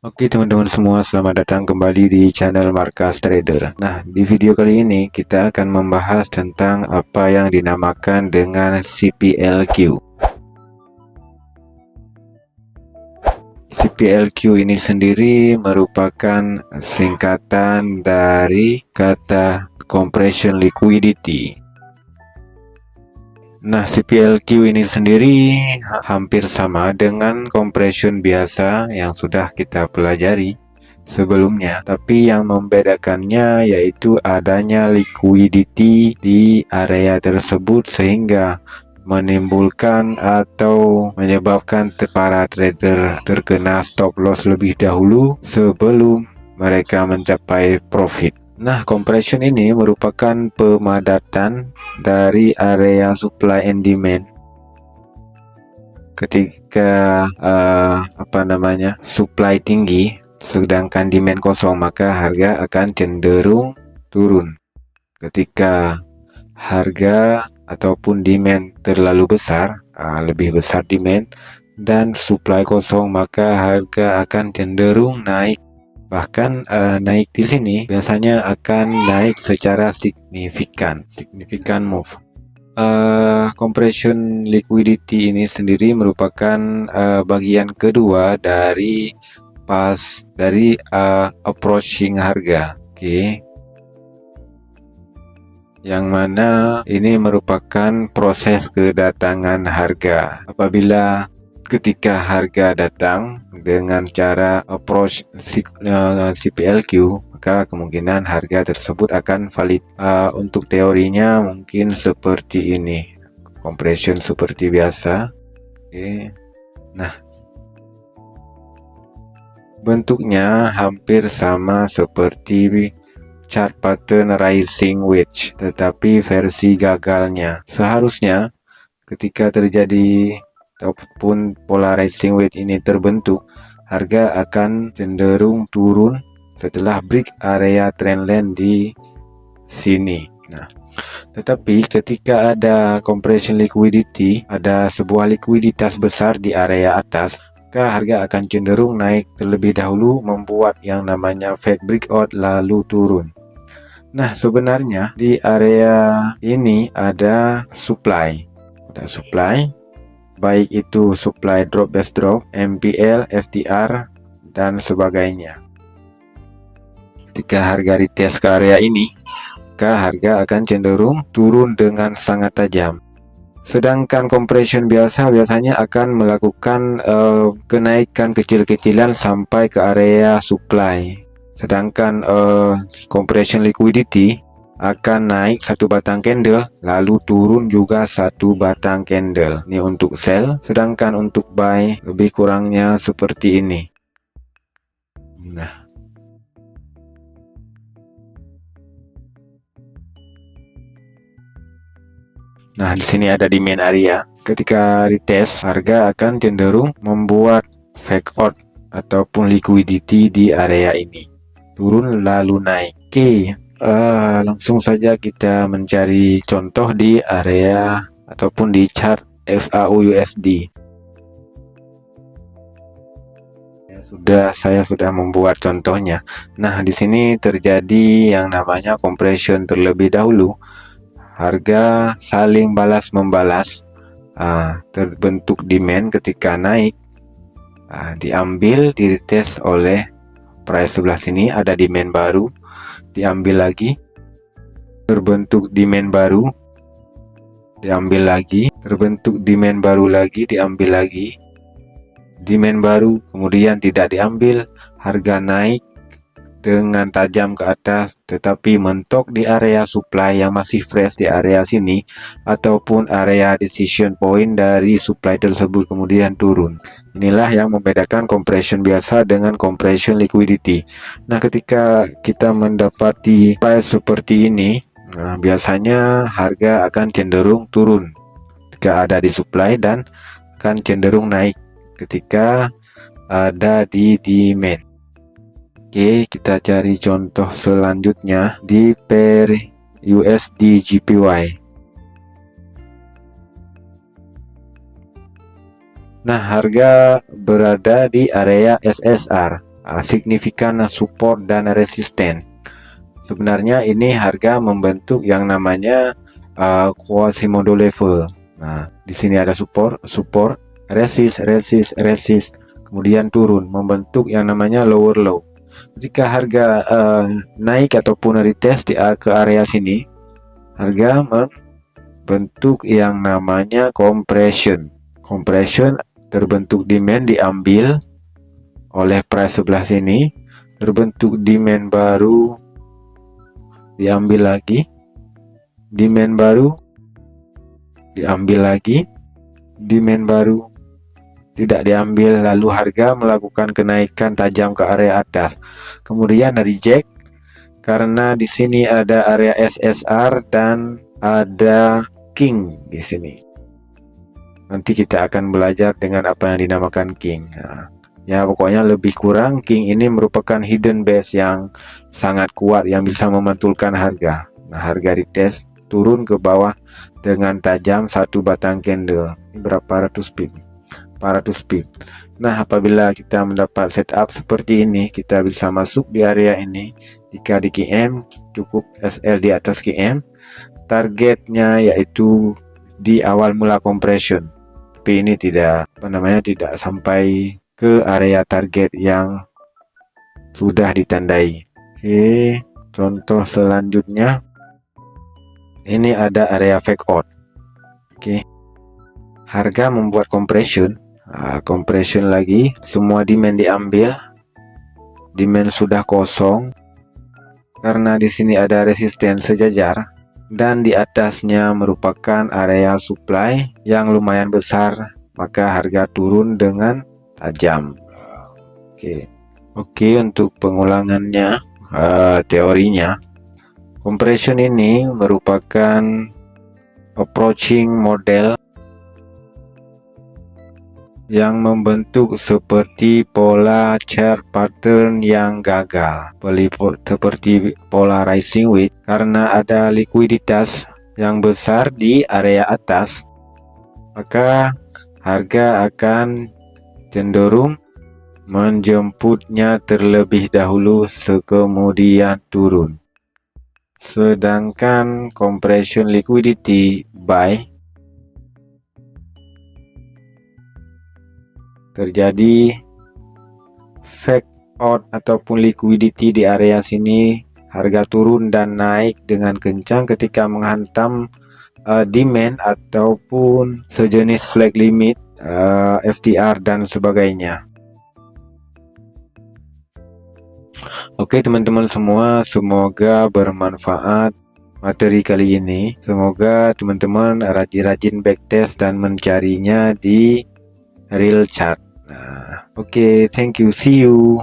Oke teman-teman semua, selamat datang kembali di channel Markas Trader. Nah, di video kali ini kita akan membahas tentang apa yang dinamakan dengan CPLQ. CPLQ ini sendiri merupakan singkatan dari kata Compression Liquidity. Nah, CPLQ ini sendiri hampir sama dengan compression biasa yang sudah kita pelajari sebelumnya, tapi yang membedakannya yaitu adanya liquidity di area tersebut sehingga menimbulkan atau menyebabkan para trader terkena stop loss lebih dahulu sebelum mereka mencapai profit. Nah, compression ini merupakan pemadatan dari area supply and demand. Ketika supply tinggi sedangkan demand kosong, maka harga akan cenderung turun. Ketika harga ataupun demand terlalu besar, lebih besar demand dan supply kosong, maka harga akan cenderung naik. Bahkan naik di sini biasanya akan naik secara signifikan move. Compression liquidity ini sendiri merupakan bagian kedua dari approaching harga. Oke. Yang mana ini merupakan proses kedatangan harga. Apabila ketika harga datang dengan cara approach CPLQ, maka kemungkinan harga tersebut akan valid. Untuk teorinya mungkin seperti ini, compression seperti biasa. Oke. Nah, bentuknya hampir sama seperti chart pattern rising wedge, tetapi versi gagalnya. Seharusnya ketika terjadi ataupun pola rising wedge ini terbentuk, harga akan cenderung turun setelah break area trendline di sini. Nah, tetapi ketika ada compression liquidity, ada sebuah likuiditas besar di area atas, maka harga akan cenderung naik terlebih dahulu, membuat yang namanya fake breakout lalu turun. Nah, sebenarnya di area ini ada supply. Baik itu supply drop base drop, MPL, FTR, dan sebagainya. Ketika harga retest ke area ini, maka harga akan cenderung turun dengan sangat tajam. Sedangkan compression biasanya akan melakukan kenaikan kecil-kecilan sampai ke area supply. Sedangkan compression liquidity akan naik satu batang candle lalu turun juga satu batang candle. Ini untuk sell, sedangkan untuk buy lebih kurangnya seperti ini. Nah, di sini ada demand area. Ketika retest, harga akan cenderung membuat fake out ataupun liquidity di area ini. Turun lalu naik. Oke, langsung saja kita mencari contoh di area ataupun di chart XAU-USD. Saya sudah membuat contohnya. Nah, di sini terjadi yang namanya compression terlebih dahulu. Harga saling balas membalas. Terbentuk demand ketika naik, diambil, diretest oleh price sebelah sini, ada demand baru, diambil lagi, terbentuk demand baru, diambil lagi, terbentuk demand baru lagi, diambil lagi, demand baru, kemudian tidak diambil, harga naik dengan tajam ke atas, tetapi mentok di area supply yang masih fresh di area sini ataupun area decision point dari supply tersebut, kemudian turun. Inilah yang membedakan compression biasa dengan compression liquidity. Nah, ketika kita mendapati price seperti ini, biasanya harga akan cenderung turun ketika ada di supply dan akan cenderung naik ketika ada di demand. Oke, kita cari contoh selanjutnya di pair USD JPY. Nah, harga berada di area SSR. signifikan support dan resisten. Sebenarnya ini harga membentuk yang namanya Quasimodo level. Nah, di sini ada support, resist, kemudian turun membentuk yang namanya lower low. Jika harga naik ataupun retest ke area sini, harga membentuk yang namanya compression. Compression terbentuk demand diambil oleh price sebelah sini, terbentuk demand baru, diambil lagi, demand baru, diambil lagi, demand baru, tidak diambil, lalu harga melakukan kenaikan tajam ke area atas, kemudian reject karena di sini ada area SSR dan ada King di sini. Nanti kita akan belajar dengan apa yang dinamakan King. Nah, ya pokoknya lebih kurang King ini merupakan hidden base yang sangat kuat yang bisa memantulkan harga. Nah, harga retest turun ke bawah dengan tajam satu batang candle. Ini berapa ratus pip? 400 pip. Nah, apabila kita mendapat setup seperti ini, kita bisa masuk di area ini. Jika di KM cukup SL di atas KM, targetnya yaitu di awal mula compression. Tapi ini tidak tidak sampai ke area target yang sudah ditandai. Oke, contoh selanjutnya ini ada area fake out. Oke, harga membuat compression, compression lagi, semua demand diambil, demand sudah kosong karena di sini ada resisten sejajar dan di atasnya merupakan area supply yang lumayan besar, maka harga turun dengan tajam. Oke, untuk pengulangannya, teorinya, compression ini merupakan approaching model yang membentuk seperti pola chart pattern yang gagal, seperti pola rising wedge, karena ada likuiditas yang besar di area atas, maka harga akan cenderung menjemputnya terlebih dahulu kemudian turun. Sedangkan compression liquidity buy terjadi fake out ataupun liquidity di area sini, harga turun dan naik dengan kencang ketika menghantam demand ataupun sejenis flag limit, FTR dan sebagainya. Oke teman-teman semua, semoga bermanfaat materi kali ini. Semoga teman-teman rajin-rajin backtest dan mencarinya di real chart. Nah, oke, thank you, see you.